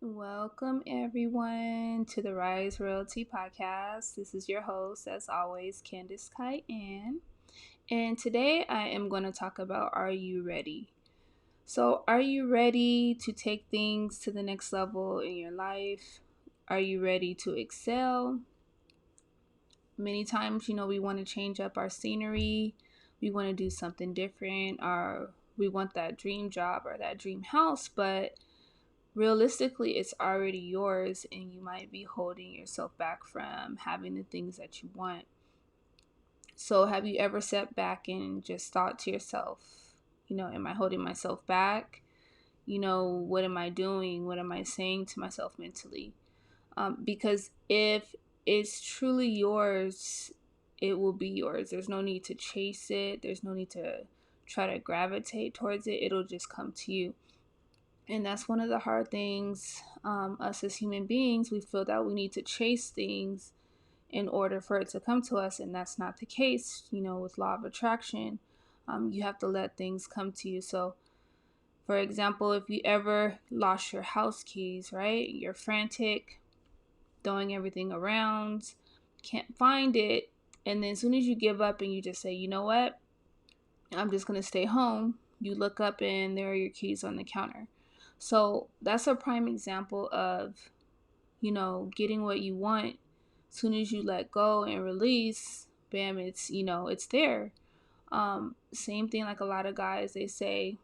Welcome, everyone, to the Rise Royalty Podcast. This is your host, as always, Candice Kyan. And today I am going to talk about Are You Ready? So, are you ready to take things to the next level in your life? Are you ready to excel? Many times, we want to change up our scenery, we want to do something different, or we want that dream job or that dream house, but realistically it's already yours and you might be holding yourself back from having the things that you want. So have you ever sat back and just thought to yourself, am I holding myself back? What am I doing? What am I saying to myself mentally? Because if it's truly yours, it will be yours. There's no need to chase it. There's no need to try to gravitate towards it. It'll just come to you. And that's one of the hard things. Us as human beings, we feel that we need to chase things in order for it to come to us, and that's not the case. With law of attraction, you have to let things come to you. So, for example, if you ever lost your house keys, right? You're frantic, throwing everything around, can't find it, and then as soon as you give up and you just say, you know what, I'm just gonna stay home, you look up and there are your keys on the counter. So that's a prime example of, getting what you want. As soon as you let go and release, bam, it's there. Same thing, like a lot of guys, they say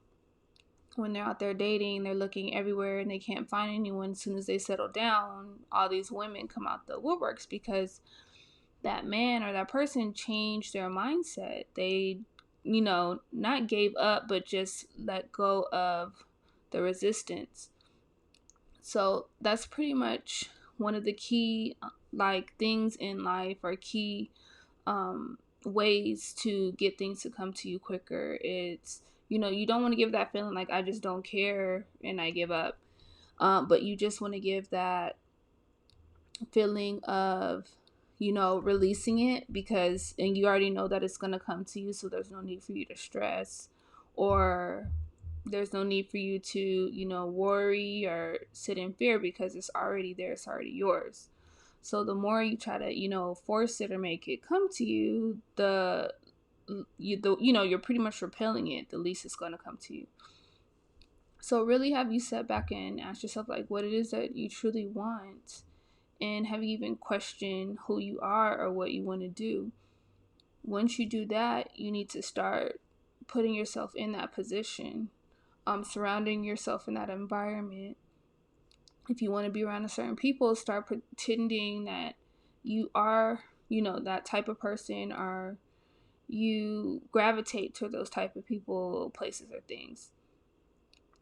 when they're out there dating, they're looking everywhere and they can't find anyone. As soon as they settle down, all these women come out the woodworks because that man or that person changed their mindset. They, not gave up, but just let go of the resistance. So that's pretty much one of the key things in life, or key ways to get things to come to you quicker. It's, you don't want to give that feeling like I just don't care and I give up. But you just want to give that feeling of, releasing it, because, and you already know that it's going to come to you. So there's no need for you to stress, or there's no need for you to, worry or sit in fear, because it's already there. It's already yours. So the more you try to, force it or make it come to you, you're pretty much repelling it, the least it's going to come to you. So really, have you sat back and asked yourself, like, what it is that you truly want? And have you even questioned who you are or what you want to do? Once you do that, you need to start putting yourself in that position, surrounding yourself in that environment. If you want to be around a certain people, start pretending that you are, that type of person, or you gravitate to those type of people, places, or things.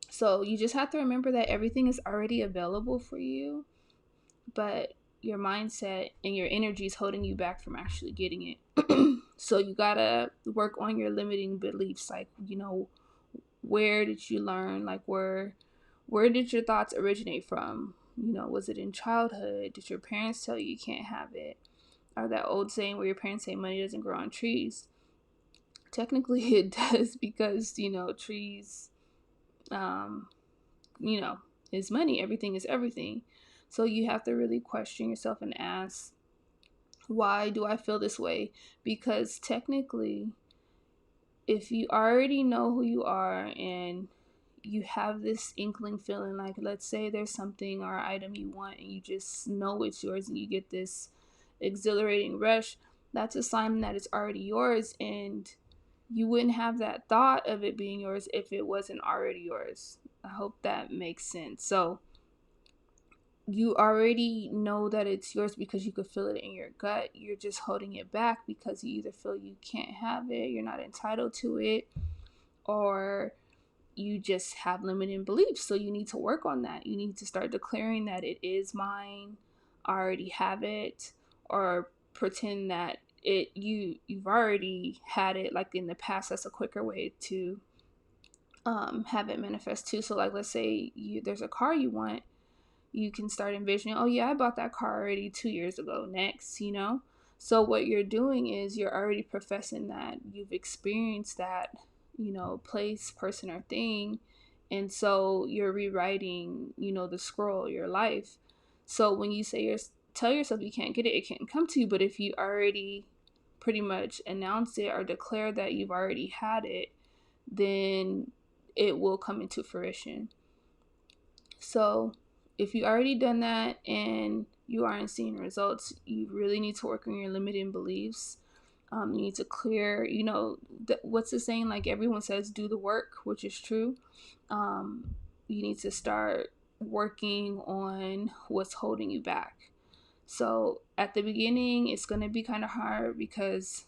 So you just have to remember that everything is already available for you, but your mindset and your energy is holding you back from actually getting it. So you gotta work on your limiting beliefs. Like, where did you learn? Like, where did your thoughts originate from? Was it in childhood? Did your parents tell you can't have it? Or that old saying where your parents say money doesn't grow on trees? Technically it does, because, trees, um, you know, is money. Everything is everything. So you have to really question yourself and ask, why do I feel this way? Because technically, if you already know who you are and you have this inkling feeling, like, let's say there's something or item you want and you just know it's yours and you get this exhilarating rush, that's a sign that it's already yours, and you wouldn't have that thought of it being yours if it wasn't already yours. I hope that makes sense. So you already know that it's yours because you could feel it in your gut. You're just holding it back because you either feel you can't have it, you're not entitled to it, or you just have limiting beliefs. So you need to work on that. You need to start declaring that it is mine. I already have it, or pretend that you've already had it, like in the past. That's a quicker way to have it manifest too. So like, let's say there's a car you want, you can start envisioning, oh yeah, I bought that car already 2 years ago. Next, So what you're doing is you're already professing that you've experienced that, place, person, or thing, And so you're rewriting, the scroll, your life. So when you tell yourself you can't get it, it can't come to you. But if you already pretty much announce it or declare that you've already had it, then it will come into fruition. So if you already done that and you aren't seeing results, you really need to work on your limiting beliefs. You need to clear, what's the saying? Like everyone says, do the work, which is true. You need to start working on what's holding you back. So at the beginning, it's going to be kind of hard because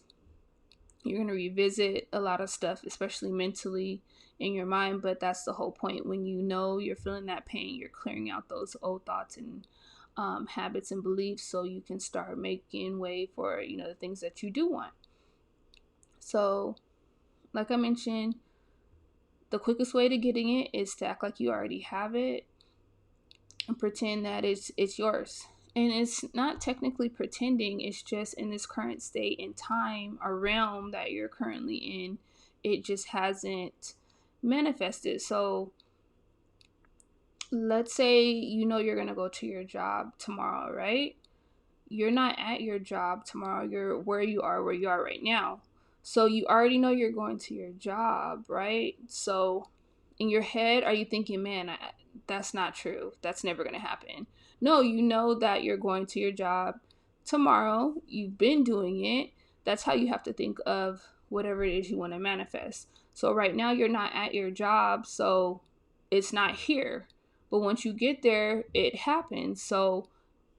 you're going to revisit a lot of stuff, especially mentally in your mind. But that's the whole point. When you're feeling that pain, you're clearing out those old thoughts and habits and beliefs so you can start making way for, the things that you do want. So, like I mentioned, the quickest way to getting it is to act like you already have it and pretend that it's yours. And it's not technically pretending, it's just in this current state and time or realm that you're currently in, it just hasn't manifested. So let's say you're going to go to your job tomorrow, right? You're not at your job tomorrow, you're where you are right now. So you already know you're going to your job, right? So in your head, are you thinking, man, that's not true, that's never going to happen? No, you know that you're going to your job tomorrow, you've been doing it. That's how you have to think of whatever it is you want to manifest. So right now you're not at your job, so it's not here. But once you get there, it happens. So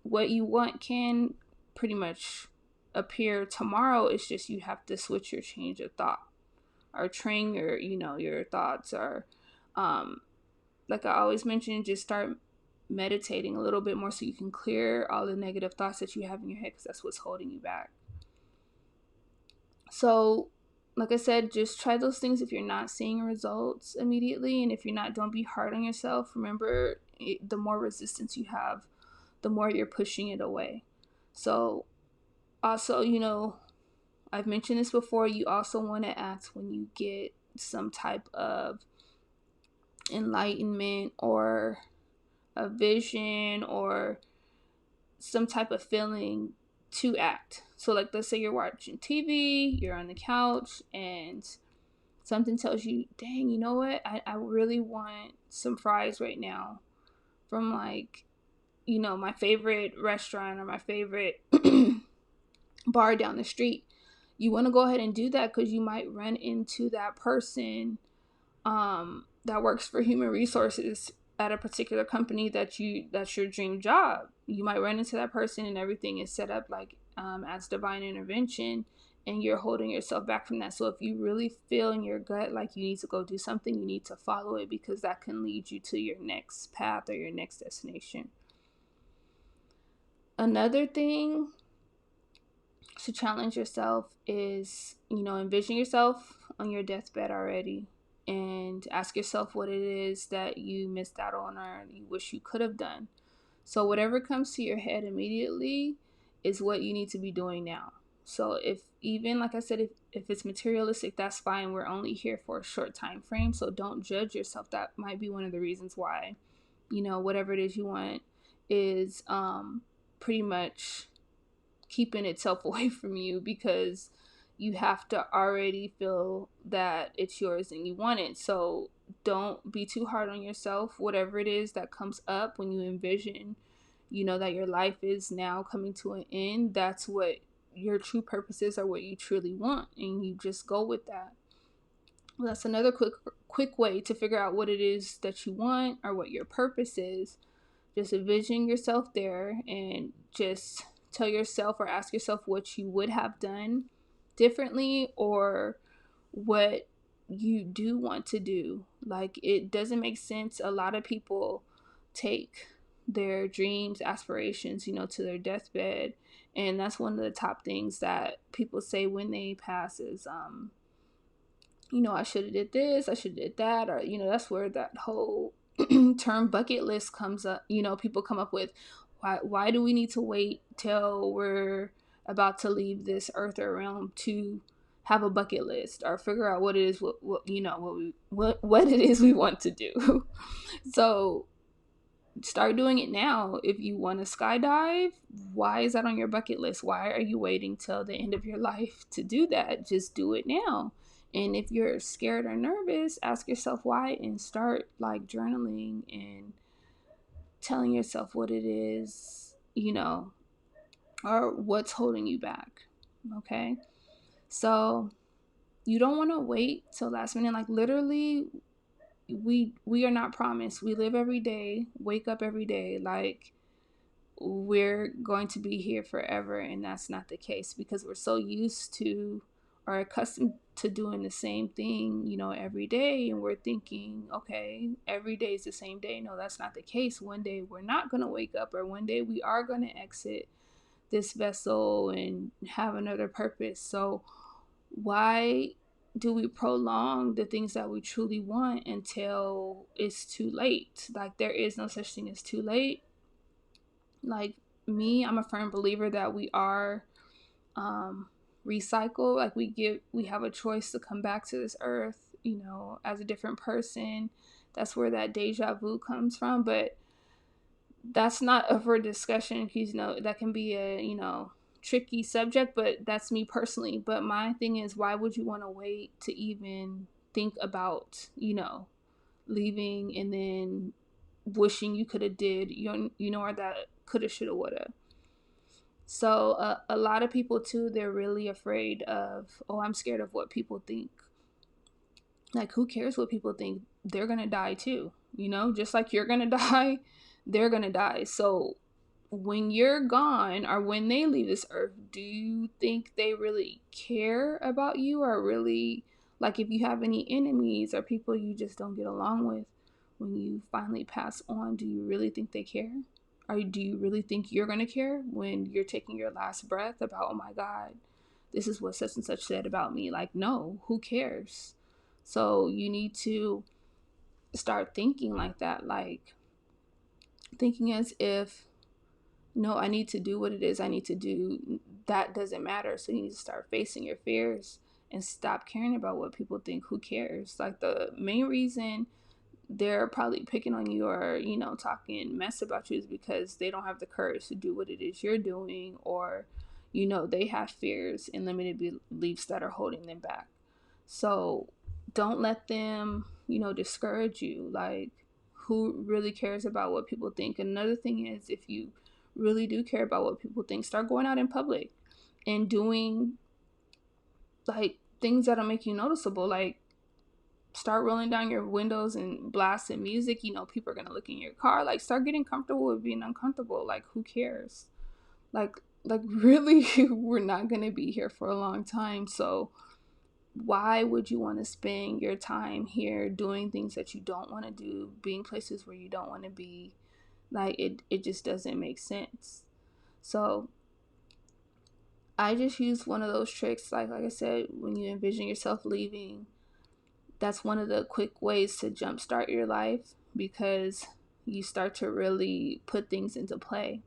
what you want can pretty much appear tomorrow. It's just you have to switch your change of thought or train your thoughts, or like I always mention, just start meditating a little bit more so you can clear all the negative thoughts that you have in your head, because that's what's holding you back. So like I said, just try those things if you're not seeing results immediately. And if you're not, don't be hard on yourself. Remember, the more resistance you have, the more you're pushing it away. So also, I've mentioned this before, you also want to act when you get some type of enlightenment or a vision or some type of feeling to act. So like, let's say you're watching TV, you're on the couch, and something tells you, dang, you know what, I really want some fries right now from like, my favorite restaurant or my favorite bar down the street. You want to go ahead and do that because you might run into that person that works for human resources at a particular company that's your dream job. You might run into that person and everything is set up like as divine intervention, and you're holding yourself back from that. So if you really feel in your gut like you need to go do something, you need to follow it, because that can lead you to your next path or your next destination. Another thing to challenge yourself is, envision yourself on your deathbed already and ask yourself what it is that you missed out on or you wish you could have done. So whatever comes to your head immediately is what you need to be doing now. So if, even like I said, if it's materialistic, that's fine. We're only here for a short time frame, so don't judge yourself. That might be one of the reasons why, whatever it is you want is pretty much keeping itself away from you, because you have to already feel that it's yours and you want it. So don't be too hard on yourself. Whatever it is that comes up when you envision, that your life is now coming to an end, that's what your true purpose is or what you truly want, and you just go with that. Well, that's another quick way to figure out what it is that you want or what your purpose is. Just envision yourself there and just tell yourself or ask yourself what you would have done differently or what you do want to do. Like, it doesn't make sense. A lot of people take their dreams, aspirations, to their deathbed, and that's one of the top things that people say when they pass is I should have did this, I should have did that, or that's where that whole term bucket list comes up. People come up with, why do we need to wait till we're about to leave this earth or realm to have a bucket list or figure out what it is what it is we want to do. So start doing it now. If you want to skydive, why is that on your bucket list? Why are you waiting till the end of your life to do that? Just do it now. And if you're scared or nervous, ask yourself why and start like journaling and telling yourself what it is, or what's holding you back. Okay? So you don't want to wait till last minute. Like literally, we are not promised. We live every day, wake up every day like we're going to be here forever, and that's not the case because we're so used to or accustomed to doing the same thing, every day, and we're thinking, okay, every day is the same day. No, that's not the case. One day we're not going to wake up, or one day we are going to exit this vessel and have another purpose. So why do we prolong the things that we truly want until it's too late? Like there is no such thing as too late. Like me, I'm a firm believer that we are recycle. Like we have a choice to come back to this earth, as a different person. That's where that deja vu comes from. But that's not up for discussion because that can be a tricky subject, but that's me personally. But my thing is, why would you want to wait to even think about leaving and then wishing you could have did or that coulda, shoulda, woulda. So a lot of people too, they're really afraid of, oh, I'm scared of what people think. Like, who cares what people think? They're gonna die too, just like you're gonna die, they're gonna die. So when you're gone or when they leave this earth, do you think they really care about you, or really, like, if you have any enemies or people you just don't get along with when you finally pass on, do you really think they care? Or do you really think you're going to care when you're taking your last breath about, oh my God, this is what such and such said about me? Like, no, who cares? So you need to start thinking like that, like thinking as if, no, I need to do what it is I need to do. That doesn't matter. So you need to start facing your fears and stop caring about what people think. Who cares? Like the main reason they're probably picking on you or, talking mess about you is because they don't have the courage to do what it is you're doing, or, they have fears and limited beliefs that are holding them back. So don't let them, discourage you. Like, who really cares about what people think? Another thing is, if you really do care about what people think, start going out in public and doing like things that'll make you noticeable. Like, start rolling down your windows and blasting music. People are gonna look in your car. Like, start getting comfortable with being uncomfortable. Like, who cares? Like really, we're not gonna be here for a long time. So why would you want to spend your time here doing things that you don't want to do, being places where you don't want to be? Like, it just doesn't make sense. So I just use one of those tricks. Like I said, when you envision yourself leaving, that's one of the quick ways to jumpstart your life, because you start to really put things into play.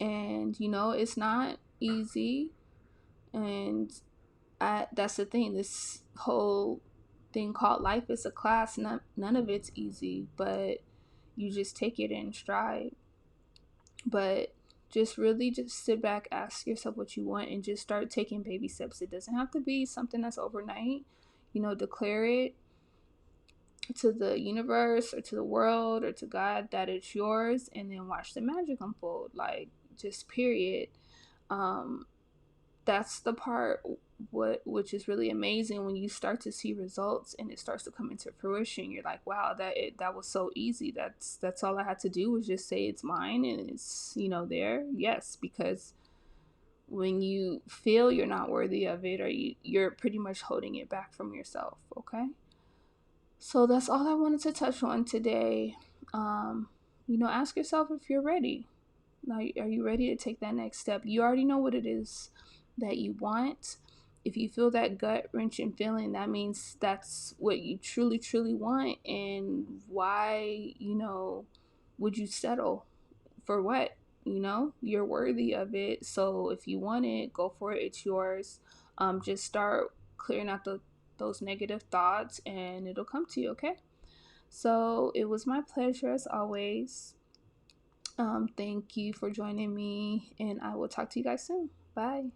And it's not easy. And that's the thing. This whole thing called life is a class. None of it's easy, but you just take it in stride. But just really just sit back, ask yourself what you want, and just start taking baby steps. It doesn't have to be something that's overnight. Declare it to the universe or to the world or to God that it's yours, and then watch the magic unfold. Like, just period. That's the part which is really amazing when you start to see results and it starts to come into fruition. You're like, wow, that was so easy. That's all I had to do was just say it's mine, and it's there. Yes, because when you feel you're not worthy of it, or you're pretty much holding it back from yourself. Okay, so that's all I wanted to touch on today. Ask yourself if you're ready. Like, are you ready to take that next step? You already know what it is that you want. If you feel that gut wrenching feeling, that means that's what you truly, truly want. And why, would you settle for what? You're worthy of it. So if you want it, go for it. It's yours. Just start clearing out those negative thoughts and it'll come to you, okay? So it was my pleasure as always. Thank you for joining me, and I will talk to you guys soon. Bye.